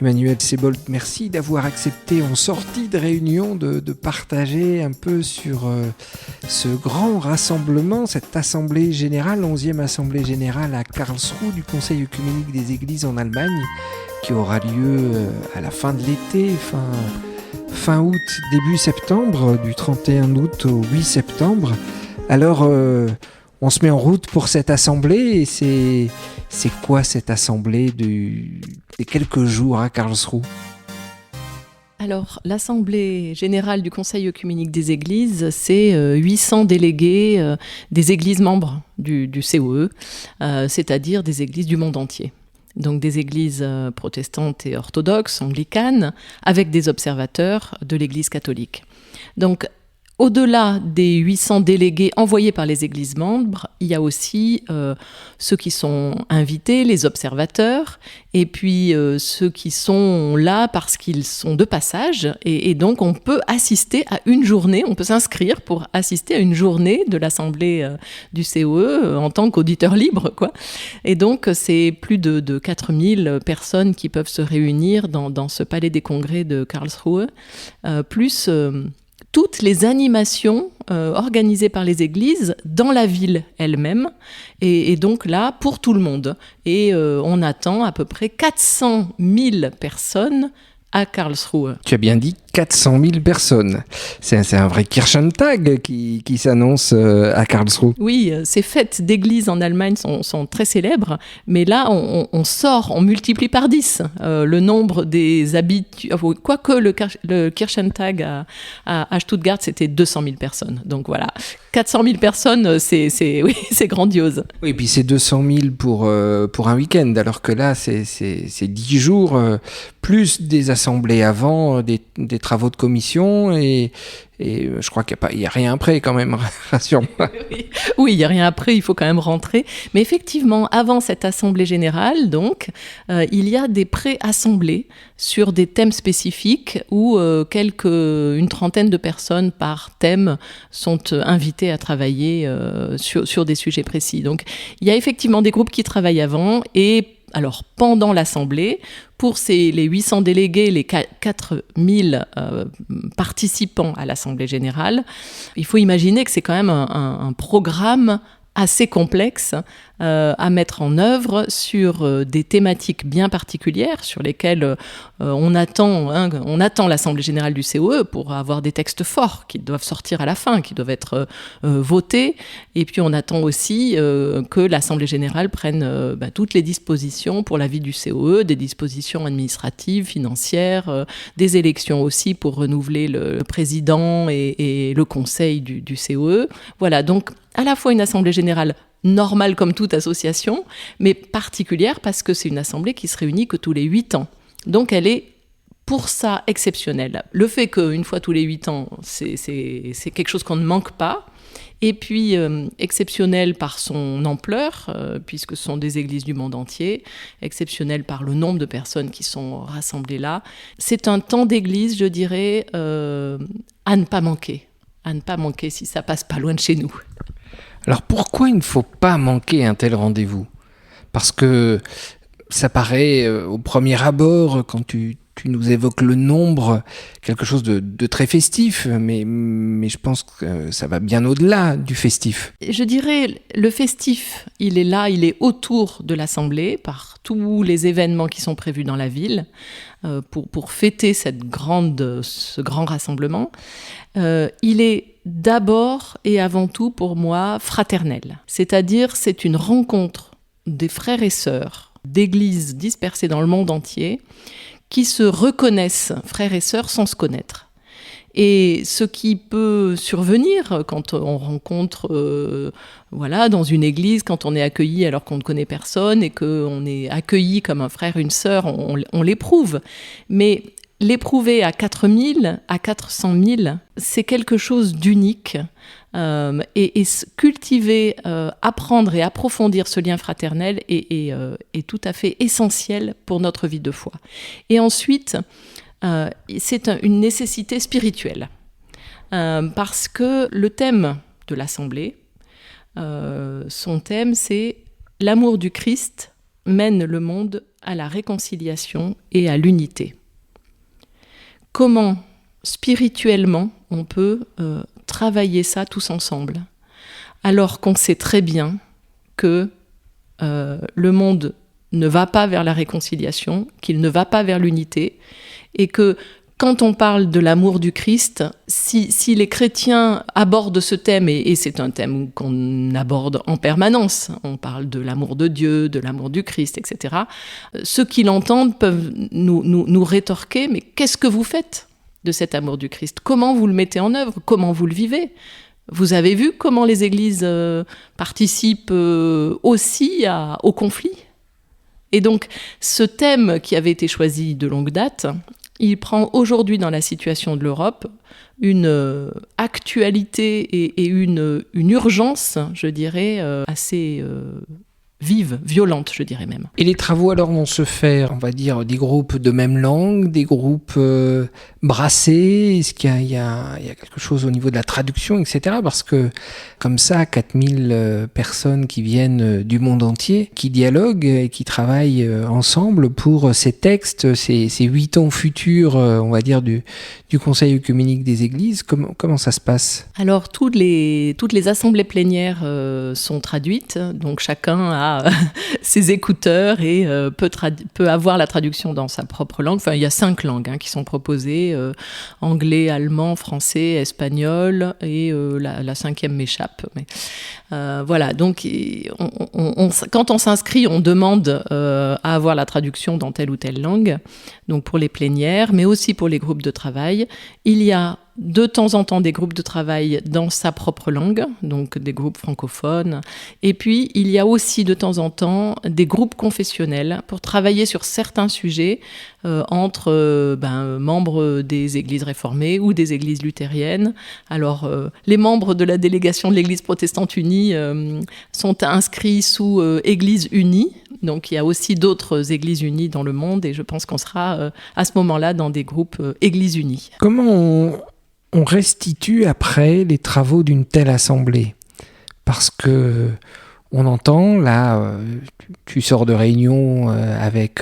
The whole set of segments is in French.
Emmanuel Seboldt, merci d'avoir accepté en sortie de réunion de partager un peu sur ce grand rassemblement, cette assemblée générale, 11e assemblée générale à Karlsruhe du Conseil œcuménique des Églises en Allemagne, qui aura lieu à la fin de l'été, fin août, début septembre, du 31 août au 8 septembre. Alors, on se met en route pour cette assemblée, et c'est quoi cette assemblée des quelques jours à Karlsruhe ? Alors, l'Assemblée générale du Conseil œcuménique des Églises, c'est 800 délégués des églises membres du COE, c'est-à-dire des églises du monde entier. Donc des églises protestantes et orthodoxes, anglicanes, avec des observateurs de l'Église catholique. Donc, au-delà des 800 délégués envoyés par les églises membres, il y a aussi ceux qui sont invités, les observateurs, et puis ceux qui sont là parce qu'ils sont de passage. Et donc, on peut assister à une journée, on peut s'inscrire pour assister à une journée de l'Assemblée du COE en tant qu'auditeur libre, quoi. Et donc, c'est plus de 4000 personnes qui peuvent se réunir dans ce palais des congrès de Karlsruhe, plus toutes les animations organisées par les églises dans la ville elle-même, et donc là, pour tout le monde. Et on attend à peu près 400 000 personnes à Karlsruhe. Tu as bien dit 400 000 personnes. C'est un vrai Kirchentag qui s'annonce à Karlsruhe. Oui, ces fêtes d'église en Allemagne sont très célèbres, mais là, on multiplie par 10 le nombre des habitués. Quoique le Kirchentag à Stuttgart, c'était 200 000 personnes. Donc voilà, 400 000 personnes, c'est grandiose. Oui, et puis c'est 200 000 pour un week-end, alors que là, c'est 10 jours, plus des assemblées avant, des travaux de commission, et je crois qu'il n'y a rien après quand même, rassure-moi. Oui, il n'y a rien après, il faut quand même rentrer. Mais effectivement, avant cette assemblée générale, donc, il y a des pré-assemblées sur des thèmes spécifiques où une trentaine de personnes par thème sont invitées à travailler sur des sujets précis. Donc, il y a effectivement des groupes qui travaillent avant, et alors, pendant l'Assemblée, pour les 800 délégués, les 4000 participants à l'Assemblée générale, il faut imaginer que c'est quand même un programme assez complexe à mettre en œuvre sur des thématiques bien particulières sur lesquelles on attend l'Assemblée générale du COE pour avoir des textes forts qui doivent sortir à la fin, qui doivent être votés. Et puis on attend aussi que l'Assemblée générale prenne toutes les dispositions pour la vie du COE, des dispositions administratives, financières, des élections aussi pour renouveler le président et le conseil du COE. Voilà, donc à la fois une assemblée générale normale comme toute association, mais particulière parce que c'est une assemblée qui se réunit que tous les 8 ans. Donc elle est pour ça exceptionnelle. Le fait qu'une fois tous les 8 ans, c'est quelque chose qu'on ne manque pas. Et puis exceptionnel par son ampleur, puisque ce sont des églises du monde entier, exceptionnel par le nombre de personnes qui sont rassemblées là. C'est un temps d'église, je dirais, à ne pas manquer. À ne pas manquer si ça passe pas loin de chez nous. Alors pourquoi il ne faut pas manquer un tel rendez-vous ? Parce que ça paraît au premier abord, quand tu nous évoques le nombre, quelque chose de très festif, mais je pense que ça va bien au-delà du festif. Je dirais, le festif, il est là, il est autour de l'Assemblée, par tous les événements qui sont prévus dans la ville, pour fêter ce grand rassemblement. Il est d'abord et avant tout pour moi fraternel. C'est-à-dire, c'est une rencontre des frères et sœurs d'églises dispersées dans le monde entier qui se reconnaissent frères et sœurs sans se connaître. Et ce qui peut survenir quand on rencontre dans une église, quand on est accueilli alors qu'on ne connaît personne et qu'on est accueilli comme un frère, une sœur, on l'éprouve. Mais l'éprouver à 4000, à 400 000, c'est quelque chose d'unique. Et cultiver, apprendre et approfondir ce lien fraternel est tout à fait essentiel pour notre vie de foi. Et ensuite, c'est une nécessité spirituelle. Parce que le thème de l'Assemblée, son thème, c'est l'amour du Christ mène le monde à la réconciliation et à l'unité. Comment, spirituellement, on peut travailler ça tous ensemble, alors qu'on sait très bien que le monde ne va pas vers la réconciliation, qu'il ne va pas vers l'unité, et que quand on parle de l'amour du Christ, si les chrétiens abordent ce thème, et c'est un thème qu'on aborde en permanence, on parle de l'amour de Dieu, de l'amour du Christ, etc., ceux qui l'entendent peuvent nous rétorquer, mais qu'est-ce que vous faites de cet amour du Christ ? Comment vous le mettez en œuvre ? Comment vous le vivez ? Vous avez vu comment les églises participent aussi au conflit ? Et donc, ce thème qui avait été choisi de longue date, il prend aujourd'hui dans la situation de l'Europe une actualité et une urgence, je dirais, assez vive, violente, je dirais même. Et les travaux alors vont se faire, on va dire, des groupes de même langue, des groupes brassés. Est-ce qu'il y a quelque chose au niveau de la traduction, etc. Parce que comme ça, 4000 personnes qui viennent du monde entier, qui dialoguent et qui travaillent ensemble pour ces textes, ces 8 ans futurs, on va dire, du Conseil œcuménique des Églises. Comment ça se passe ? Alors, toutes les assemblées plénières sont traduites, donc chacun a ses écouteurs et peut avoir la traduction dans sa propre langue. Enfin, il y a 5 langues qui sont proposées, anglais, allemand, français, espagnol, et la 5e m'échappe. Mais, voilà, donc quand on s'inscrit, on demande à avoir la traduction dans telle ou telle langue, donc pour les plénières, mais aussi pour les groupes de travail. Il y a de temps en temps des groupes de travail dans sa propre langue, donc des groupes francophones. Et puis, il y a aussi de temps en temps des groupes confessionnels pour travailler sur certains sujets entre membres des églises réformées ou des églises luthériennes. Alors, les membres de la délégation de l'Église protestante unie sont inscrits sous Église unie. Donc, il y a aussi d'autres églises unies dans le monde et je pense qu'on sera à ce moment-là dans des groupes Églises unies. Comment on restitue après les travaux d'une telle assemblée ? Parce que on entend, là, tu sors de réunion avec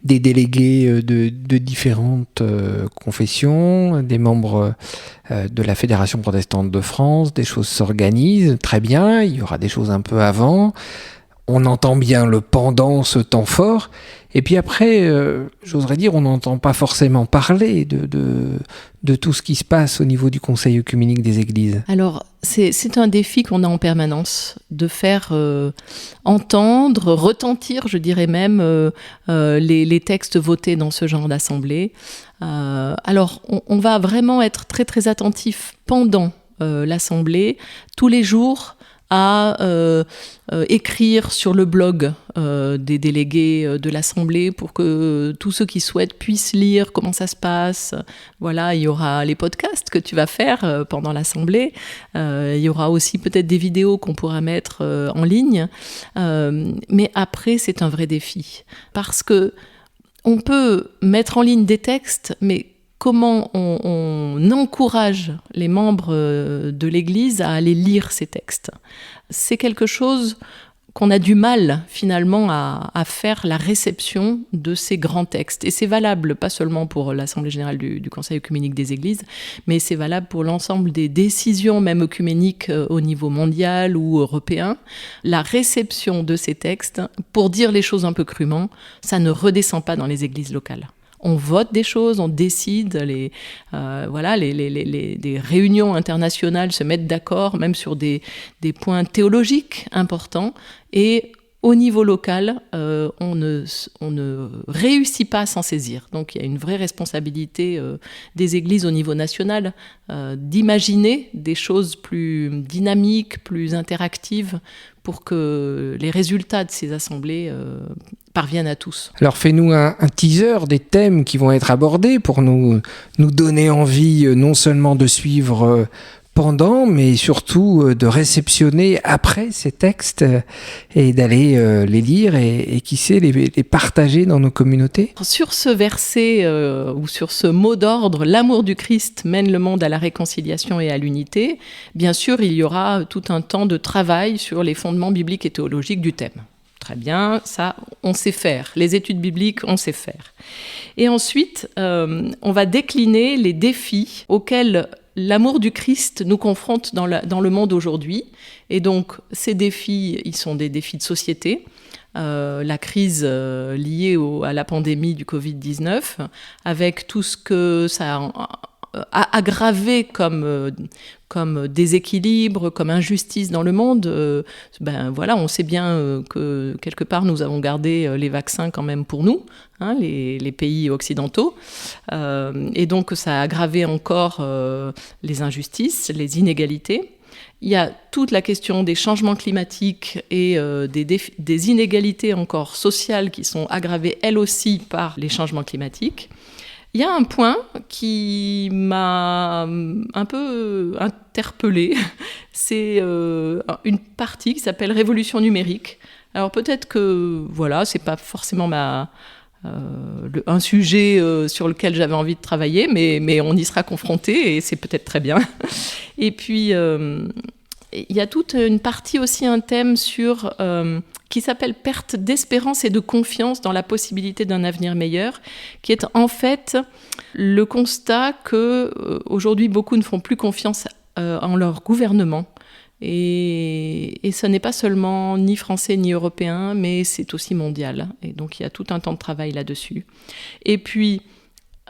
des délégués de différentes confessions, des membres de la Fédération protestante de France, des choses s'organisent, très bien, il y aura des choses un peu avant. On entend bien le pendant, ce temps fort, et puis après, j'oserais dire, on n'entend pas forcément parler de tout ce qui se passe au niveau du Conseil œcuménique des Églises. Alors, c'est un défi qu'on a en permanence, de faire entendre, retentir, je dirais même, les textes votés dans ce genre d'assemblée. Alors, on va vraiment être très très attentif pendant l'assemblée, tous les jours, à écrire sur le blog des délégués de l'Assemblée pour que tous ceux qui souhaitent puissent lire comment ça se passe. Voilà, il y aura les podcasts que tu vas faire pendant l'Assemblée. Il y aura aussi peut-être des vidéos qu'on pourra mettre en ligne. Mais après, c'est un vrai défi. Parce que on peut mettre en ligne des textes, mais comment on encourage les membres de l'Église à aller lire ces textes. C'est quelque chose qu'on a du mal finalement à faire la réception de ces grands textes. Et c'est valable pas seulement pour l'Assemblée générale du Conseil œcuménique des Églises, mais c'est valable pour l'ensemble des décisions même œcuméniques au niveau mondial ou européen. La réception de ces textes, pour dire les choses un peu crûment, ça ne redescend pas dans les églises locales. On vote des choses, on décide, des réunions internationales se mettent d'accord, même sur des points théologiques importants. Et au niveau local, on ne réussit pas à s'en saisir. Donc il y a une vraie responsabilité des églises au niveau national d'imaginer des choses plus dynamiques, plus interactives, pour que les résultats de ces assemblées parviennent à tous. Alors fais-nous un teaser des thèmes qui vont être abordés pour nous donner envie non seulement de suivre pendant, mais surtout de réceptionner après ces textes et d'aller les lire et qui sait les partager dans nos communautés. Sur ce verset ou sur ce mot d'ordre, l'amour du Christ mène le monde à la réconciliation et à l'unité, bien sûr il y aura tout un temps de travail sur les fondements bibliques et théologiques du thème. Très bien, ça on sait faire. Les études bibliques, on sait faire. Et ensuite, on va décliner les défis auxquels l'amour du Christ nous confronte dans le monde aujourd'hui. Et donc, ces défis, ils sont des défis de société. La crise liée à la pandémie du Covid-19, avec tout ce que ça a aggravé comme déséquilibre, comme injustice dans le monde, on sait bien que quelque part nous avons gardé les vaccins quand même pour nous, les pays occidentaux, et donc ça a aggravé encore les injustices, les inégalités. Il y a toute la question des changements climatiques et des inégalités encore sociales qui sont aggravées elles aussi par les changements climatiques. Il y a un point qui m'a un peu interpellée, c'est une partie qui s'appelle Révolution numérique. Alors peut-être que c'est pas forcément un sujet sur lequel j'avais envie de travailler, mais on y sera confronté et c'est peut-être très bien. Et puis il y a toute une partie aussi, un thème qui s'appelle perte d'espérance et de confiance dans la possibilité d'un avenir meilleur, qui est en fait le constat que aujourd'hui beaucoup ne font plus confiance en leur gouvernement. Et ce n'est pas seulement ni français ni européen, mais c'est aussi mondial. Et donc il y a tout un temps de travail là-dessus. Et puis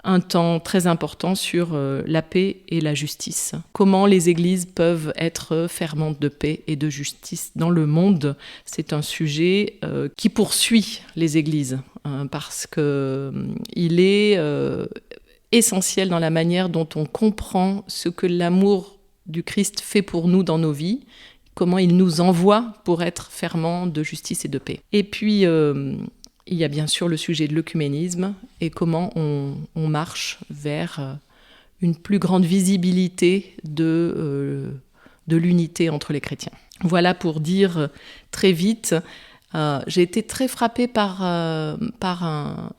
un temps très important sur la paix et la justice. Comment les églises peuvent être fermentes de paix et de justice dans le monde. C'est un sujet qui poursuit les églises, parce qu'il est essentiel dans la manière dont on comprend ce que l'amour du Christ fait pour nous dans nos vies, comment il nous envoie pour être ferments de justice et de paix. Et puis il y a bien sûr le sujet de l'œcuménisme et comment on marche vers une plus grande visibilité de l'unité entre les chrétiens. Voilà pour dire très vite, j'ai été très frappée par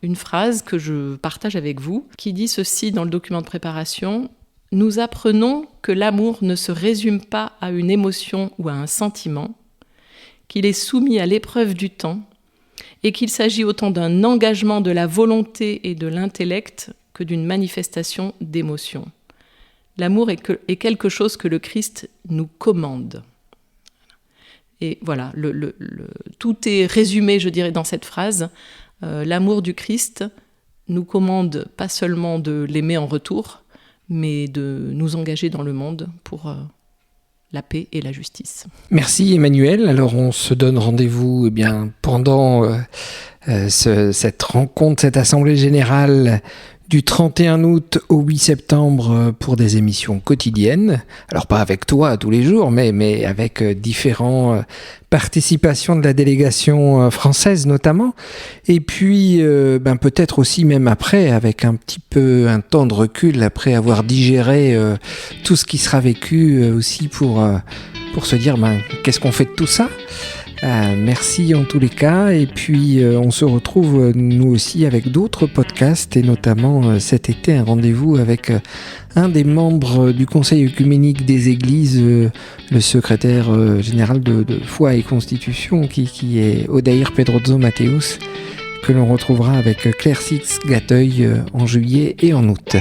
une phrase que je partage avec vous, qui dit ceci dans le document de préparation: « Nous apprenons que l'amour ne se résume pas à une émotion ou à un sentiment, qu'il est soumis à l'épreuve du temps, et qu'il s'agit autant d'un engagement de la volonté et de l'intellect que d'une manifestation d'émotion. L'amour est quelque chose que le Christ nous commande. » Et voilà, tout est résumé, je dirais, dans cette phrase. L'amour du Christ nous commande pas seulement de l'aimer en retour, mais de nous engager dans le monde pour la paix et la justice. Merci Emmanuel. Alors on se donne rendez-vous pendant cette rencontre, cette assemblée générale du 31 août au 8 septembre pour des émissions quotidiennes. Alors pas avec toi tous les jours, mais avec différentes participations de la délégation française notamment. Et puis peut-être aussi même après, avec un petit peu un temps de recul, après avoir digéré tout ce qui sera vécu aussi pour se dire qu'est-ce qu'on fait de tout ça ? Merci en tous les cas, et puis on se retrouve nous aussi avec d'autres podcasts, et notamment cet été un rendez-vous avec un des membres du Conseil œcuménique des Églises, le secrétaire général de Foi et Constitution, qui est Odair Pedroso Mateus, que l'on retrouvera avec Claire Six Gateuil en juillet et en août.